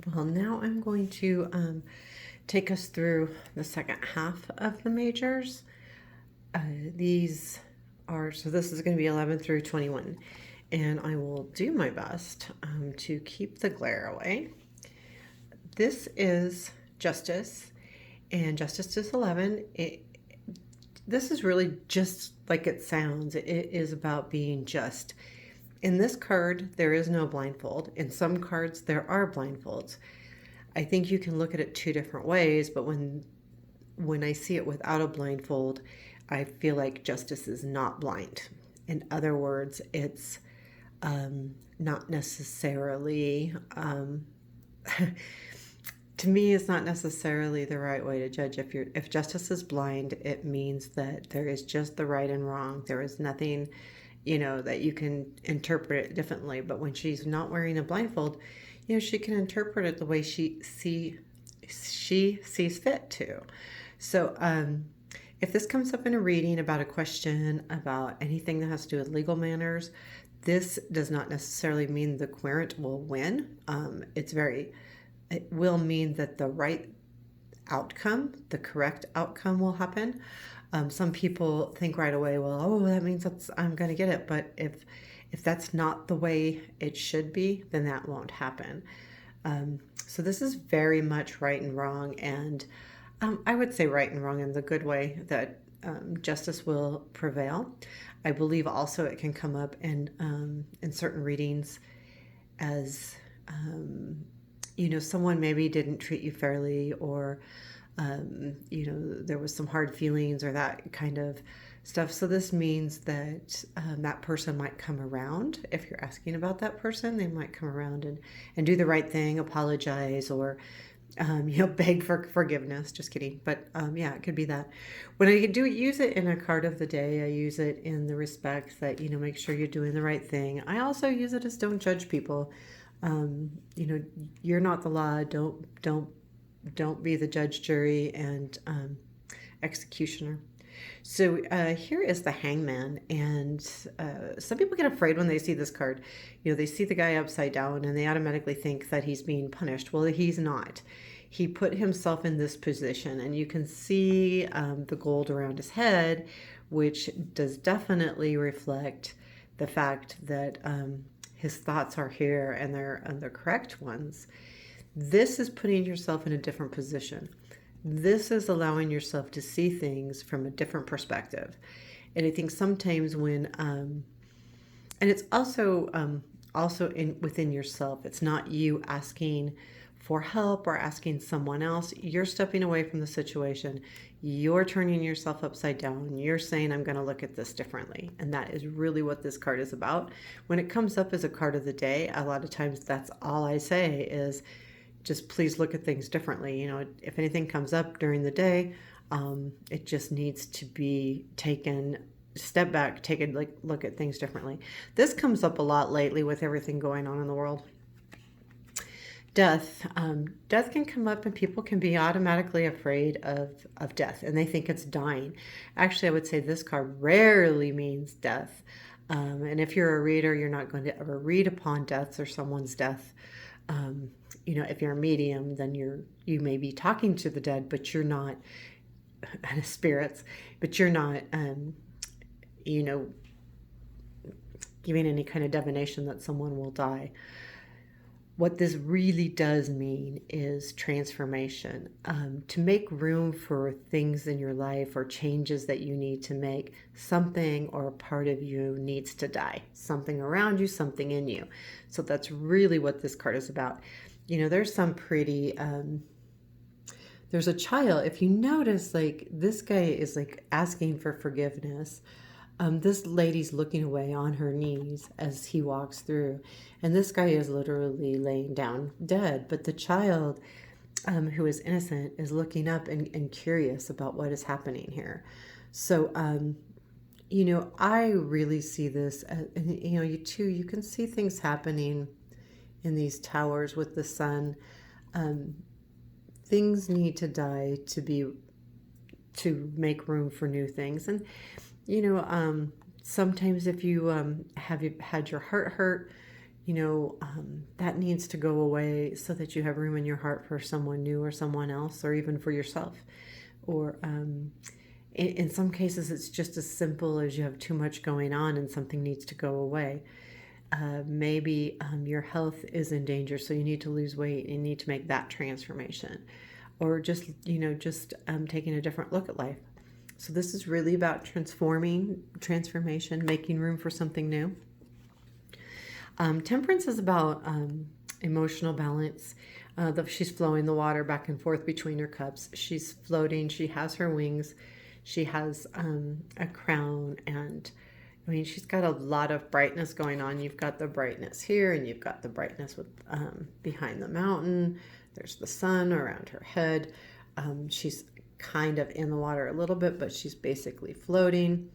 Well, now I'm going to take us through the second half of the majors. These so this is going to be 11 through 21, and I will do my best to keep the glare away. This is Justice, and Justice is 11. This is really just like it sounds. It is about being just. In this card, there is no blindfold. In some cards, there are blindfolds. I think you can look at it two different ways, but when I see it without a blindfold, I feel like justice is not blind. In other words, it's not necessarily to me, it's not necessarily the right way to judge. If justice is blind, it means that there is just the right and wrong. There is nothing, that you can interpret it differently. But when she's not wearing a blindfold, she can interpret it the way she sees fit to. So, if this comes up in a reading about a question about anything that has to do with legal manners, this does not necessarily mean the querent will win. It will mean that the right outcome, the correct outcome will happen. Some people think right away, well, oh, that means I'm going to get it. But if that's not the way it should be, then that won't happen. So this is very much right and wrong. And I would say right and wrong in the good way, that justice will prevail. I believe also it can come up in certain readings as someone maybe didn't treat you fairly, or there was some hard feelings or that kind of stuff. So this means that that person might come around. If you're asking about that person, they might come around and do the right thing, apologize, or beg for forgiveness. Just kidding. But yeah, it could be that. When I do use it in a card of the day, I use it in the respect that, make sure you're doing the right thing. I also use it as don't judge people. You're not the law. Don't be the judge, jury, and executioner. So here is the Hangman, and some people get afraid when they see this card. They see the guy upside down, and they automatically think that he's being punished. Well, he's not. He put himself in this position, and you can see the gold around his head, which does definitely reflect the fact that his thoughts are here, and they're correct ones. This is putting yourself in a different position. This is allowing yourself to see things from a different perspective. And I think sometimes and it's also within yourself. It's not you asking for help or asking someone else. You're stepping away from the situation. You're turning yourself upside down. You're saying, I'm going to look at this differently. And that is really what this card is about. When it comes up as a card of the day, a lot of times that's all I say is, just please look at things differently. If anything comes up during the day, it just needs to be taken step back, take a look at things differently. This comes up a lot lately with everything going on in the world. Death. Death can come up, and people can be automatically afraid of death, and they think it's dying. Actually, I would say this card rarely means death. And if you're a reader, you're not going to ever read upon deaths or someone's death. If you're a medium, then you may be talking to the dead, but you're not spirits, but you're not, giving any kind of divination that someone will die. What this really does mean is transformation. To make room for things in your life or changes that you need to make, something or a part of you needs to die. Something around you, something in you. So that's really what this card is about. There's some pretty... there's a child. If you notice, this guy is asking for forgiveness. This lady's looking away on her knees as he walks through, and this guy is literally laying down dead. But the child, who is innocent, is looking up and curious about what is happening here. So, I really see this, you can see things happening in these towers with the sun. Things need to die to make room for new things. And sometimes if you have had your heart hurt, that needs to go away so that you have room in your heart for someone new or someone else, or even for yourself. Or in some cases, it's just as simple as you have too much going on and something needs to go away. Maybe your health is in danger, so you need to lose weight and you need to make that transformation. Or just taking a different look at life. So this is really about transformation, making room for something new. Temperance is about emotional balance. She's flowing the water back and forth between her cups. She's floating. She has her wings. She has a crown. And I mean, she's got a lot of brightness going on. You've got the brightness here, and you've got the brightness with behind the mountain. There's the sun around her head. She's kind of in the water a little bit, but she's basically floating.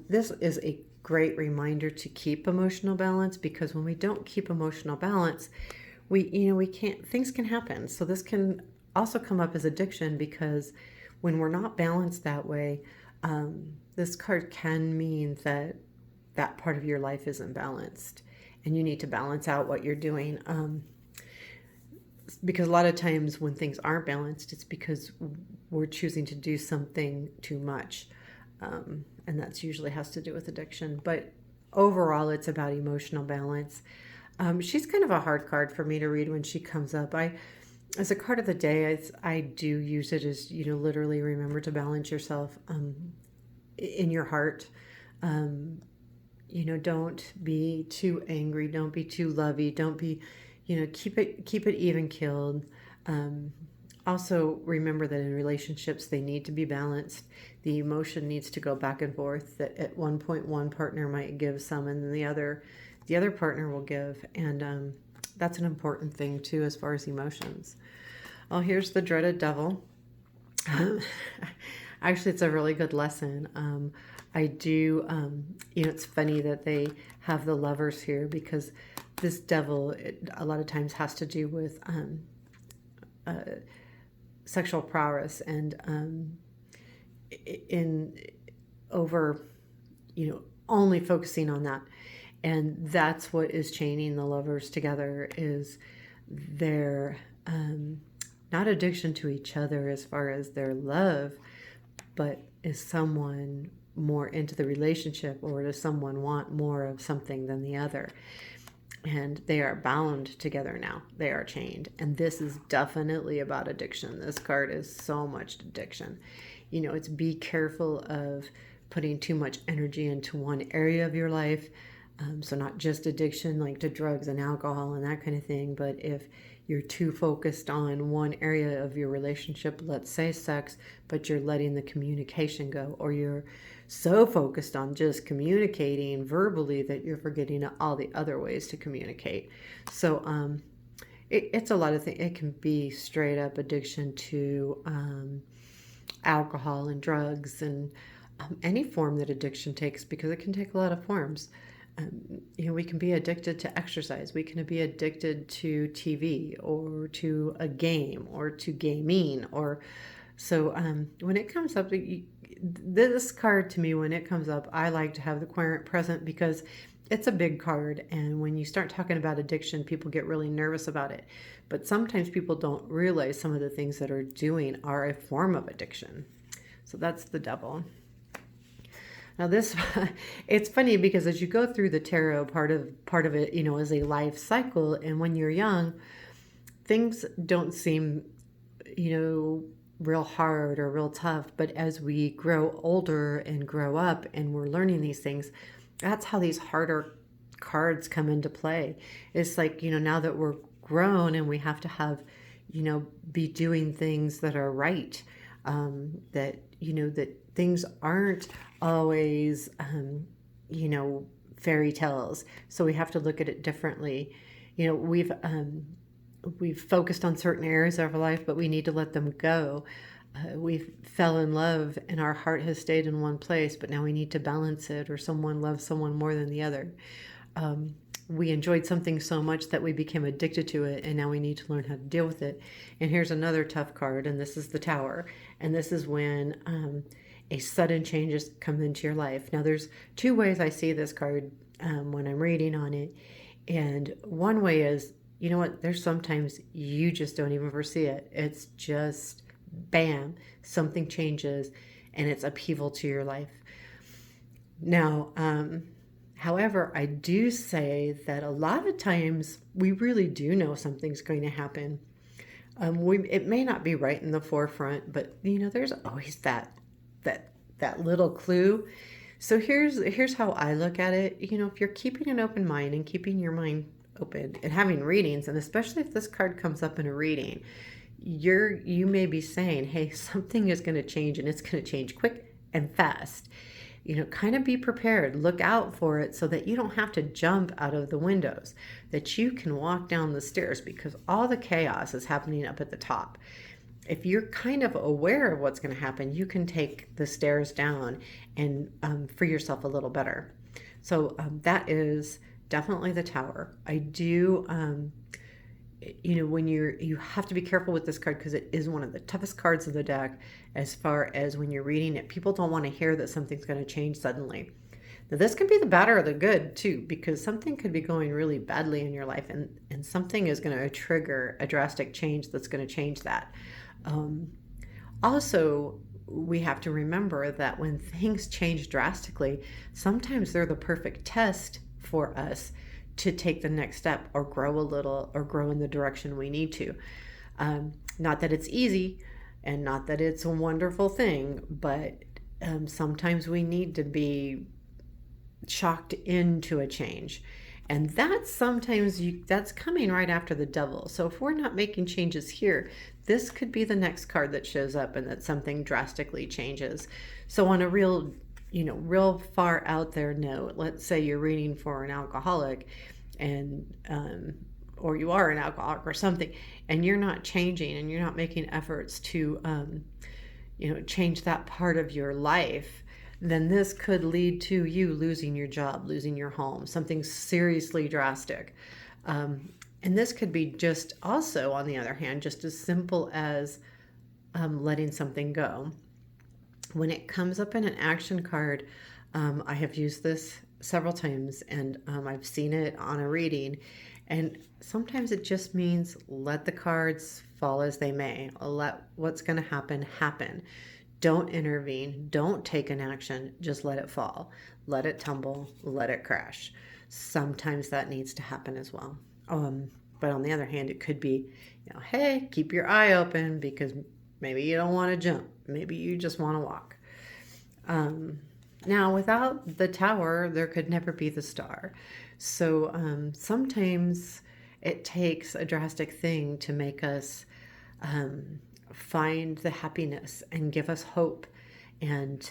This is a great reminder to keep emotional balance, because when we don't keep emotional balance, we can't, things can happen. So this can also come up as addiction, because when we're not balanced that way, this card can mean that that part of your life isn't balanced, and you need to balance out what you're doing. Because a lot of times when things aren't balanced, it's because we're choosing to do something too much. And that's usually has to do with addiction. But overall, it's about emotional balance. She's kind of a hard card for me to read when she comes up. As a card of the day, I do use it as, literally remember to balance yourself in your heart. Don't be too angry. Don't be too lovey. Don't be, keep it even keeled. Also, remember that in relationships, they need to be balanced. The emotion needs to go back and forth. That at one point, one partner might give some, and then the other partner will give. And that's an important thing, too, as far as emotions. Oh, here's the dreaded devil. Actually, it's a really good lesson. I do, it's funny that they have the lovers here, because this devil, a lot of times has to do with sexual prowess, and in over, only focusing on that. And that's what is chaining the lovers together, is their not addiction to each other as far as their love, but is someone more into the relationship, or does someone want more of something than the other? And they are bound together now. They are chained. And this is definitely about addiction. This card is so much addiction. It's be careful of putting too much energy into one area of your life. So not just addiction like to drugs and alcohol and that kind of thing, but if you're too focused on one area of your relationship, let's say sex, but you're letting the communication go, or you're so focused on just communicating verbally that you're forgetting all the other ways to communicate. So it's a lot of things. It can be straight up addiction to alcohol and drugs, and any form that addiction takes, because it can take a lot of forms. We can be addicted to exercise. We can be addicted to TV, or to a game, or to gaming, or so when it comes up, this card to me, when it comes up, I like to have the querent present, because it's a big card. And when you start talking about addiction, people get really nervous about it. But sometimes people don't realize some of the things that are doing are a form of addiction. So that's the devil. Now this, it's funny, because as you go through the tarot, part of it, is a life cycle. And when you're young, things don't seem, real hard or real tough. But as we grow older and grow up and we're learning these things, that's how these harder cards come into play. It's like, now that we're grown and we have to have, be doing things that are right, that, that things aren't always, fairy tales. So we have to look at it differently. We've focused on certain areas of our life, but we need to let them go. We fell in love and our heart has stayed in one place, but now we need to balance it, or someone loves someone more than the other. We enjoyed something so much that we became addicted to it, and now we need to learn how to deal with it. And here's another tough card, and this is the Tower. And this is when a sudden change comes into your life. Now, there's two ways I see this card when I'm reading on it. And one way is, you know what, there's sometimes you just don't even foresee it. It's just bam, something changes and it's upheaval to your life. Now, however, I do say that a lot of times we really do know something's going to happen. It may not be right in the forefront, but there's always that little clue. So here's how I look at it. If you're keeping an open mind and keeping your mind open and having readings, and especially if this card comes up in a reading, you may be saying, hey, something is going to change, and it's going to change quick and fast. Kind of be prepared, look out for it so that you don't have to jump out of the windows, that you can walk down the stairs, because all the chaos is happening up at the top. If you're kind of aware of what's going to happen, you can take the stairs down and free yourself a little better. So that is definitely the Tower. I do, when you have to be careful with this card because it is one of the toughest cards of the deck as far as when you're reading it. People don't want to hear that something's going to change suddenly. Now, this can be the bad or the good too, because something could be going really badly in your life, and something is going to trigger a drastic change that's going to change that. Also, we have to remember that when things change drastically, sometimes they're the perfect test for us to take the next step or grow a little or grow in the direction we need to. Not that it's easy and not that it's a wonderful thing, but sometimes we need to be shocked into a change. And that's that's coming right after the Devil. So if we're not making changes here, this could be the next card that shows up and that something drastically changes. So on a real far out there note, let's say you're reading for an alcoholic and or you are an alcoholic or something, and you're not changing and you're not making efforts to change that part of your life, then this could lead to you losing your job, losing your home, something seriously drastic. And this could be just also, on the other hand, just as simple as letting something go. When it comes up in an action card, I have used this several times, and I've seen it on a reading. And sometimes it just means let the cards fall as they may. Let what's going to happen happen. Don't intervene. Don't take an action. Just let it fall. Let it tumble. Let it crash. Sometimes that needs to happen as well. But on the other hand, it could be, hey, keep your eye open because maybe you don't want to jump. Maybe you just want to walk. Now, without the Tower, there could never be the Star. So sometimes it takes a drastic thing to make us find the happiness and give us hope. And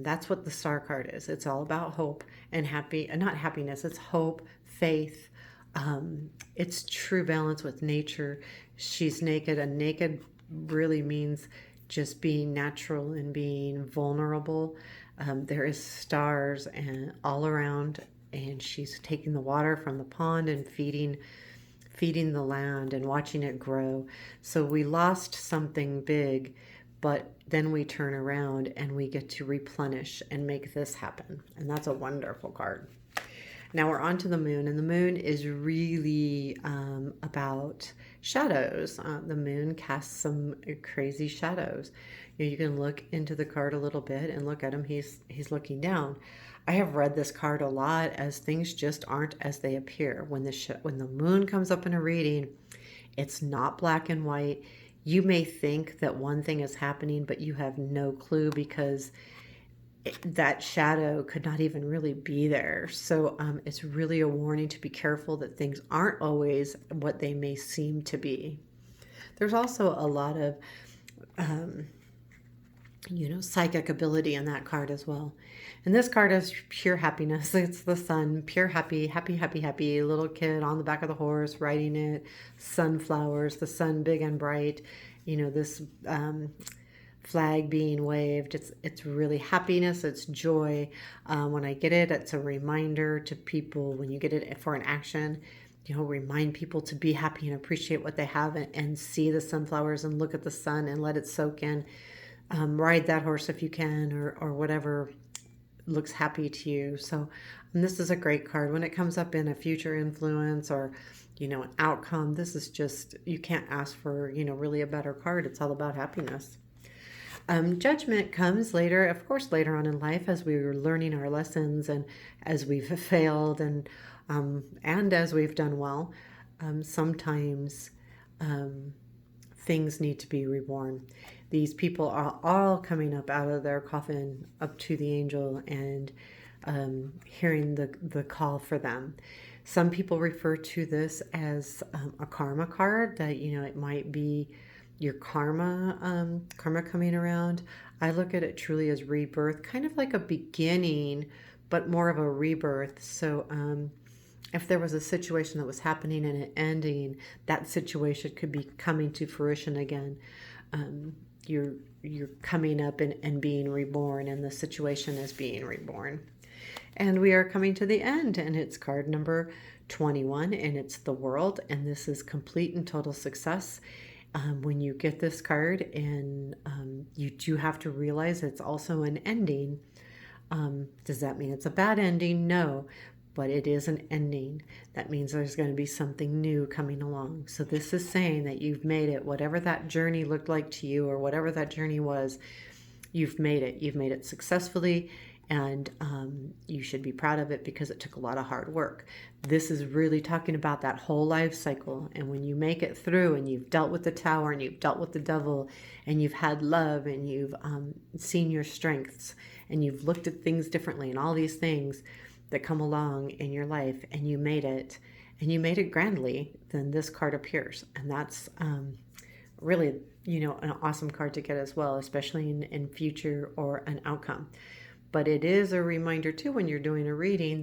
that's what the Star card is. It's all about hope and not happiness. It's hope, faith. It's true balance with nature. She's naked, and naked really means just being natural and being vulnerable. There is stars and all around, and she's taking the water from the pond and feeding the land and watching it grow. So we lost something big, but then we turn around and we get to replenish and make this happen. And that's a wonderful card. Now we're on to the moon, and the moon is really about shadows. The moon casts some crazy shadows. You can look into the card a little bit and look at him. He's looking down. I have read this card a lot as things just aren't as they appear. When the moon comes up in a reading, it's not black and white. You may think that one thing is happening, but you have no clue because that shadow could not even really be there. So it's really a warning to be careful that things aren't always what they may seem to be. There's also a lot of psychic ability in that card as well. And this card is pure happiness. It's the sun, pure happy little kid on the back of the horse riding it, sunflowers, the sun big and bright, this flag being waved. It's really happiness. It's joy. When I get it, it's a reminder to people when you get it for an action, remind people to be happy and appreciate what they have and see the sunflowers and look at the sun and let it soak in. Ride that horse if you can, or whatever looks happy to you. So And this is a great card. When it comes up in a future influence or, an outcome, this is just, you can't ask for, really a better card. It's all about happiness. Judgment comes later, of course, later on in life as we are learning our lessons and as we've failed and as we've done well. Sometimes things need to be reborn. These people are all coming up out of their coffin up to the angel and hearing the call for them. Some people refer to this as a karma card, that, it might be your karma coming around. I look at it truly as rebirth, kind of like a beginning, but more of a rebirth. So if there was a situation that was happening and an ending, that situation could be coming to fruition again. You're coming up and being reborn, and the situation is being reborn. And we are coming to the end, and it's card number 21, and it's the world, and this is complete and total success. When you get this card, and you do have to realize it's also an ending. Does that mean it's a bad ending? No, but it is an ending. That means there's going to be something new coming along. So this is saying that you've made it, whatever that journey looked like to you, or whatever that journey was, you've made it. You've made it successfully, and you should be proud of it because it took a lot of hard work. This is really talking about that whole life cycle. And when you make it through, and you've dealt with the tower, and you've dealt with the devil, and you've had love, and you've seen your strengths, and you've looked at things differently, and all these things that come along in your life, and you made it, and you made it grandly, then this card appears. And that's really, an awesome card to get as well, especially in future or an outcome. But it is a reminder too, when you're doing a reading,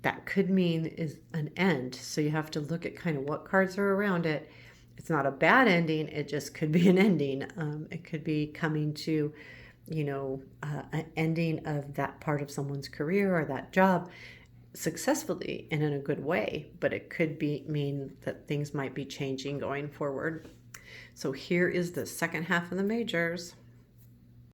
that could mean is an end. So you have to look at kind of what cards are around it. It's not a bad ending. It just could be an ending. It could be coming to, an ending of that part of someone's career or that job successfully and in a good way. But it could mean that things might be changing going forward. So here is the second half of the majors.